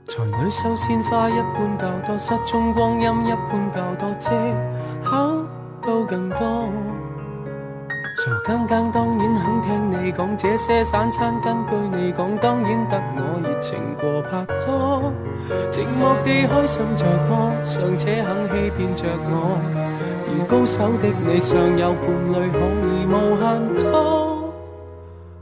才女秀鮮花一般較多，失蹤光陰一般較多，借口都更多。傻更更當然肯聽你講，這些散餐根據你講，當然得我熱情過拍拖。寂寞地開心着麼，尚且肯欺騙着我，而高手的你尚有伴侶可以無限多。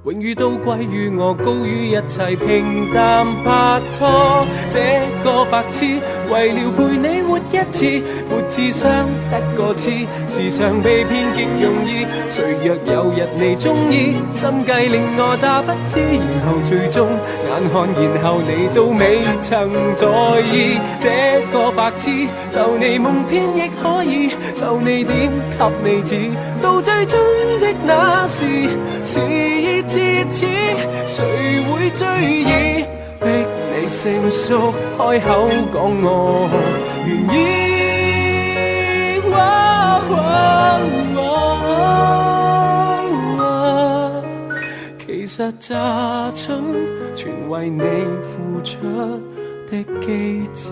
榮譽都歸於我，高於一切平淡拍拖。這個白痴為了陪你活一次，沒智商得個痴，時常被騙極容易。誰若有日你中意，心計令我詐不知，然後最終眼看，然後你都未曾在意。這個白痴受你蒙騙亦可以，受你點給你指，到最終的那時，事已至此，誰會追憶？逼你成熟，開口講我願意。其實詐蠢，全為你付出的機智。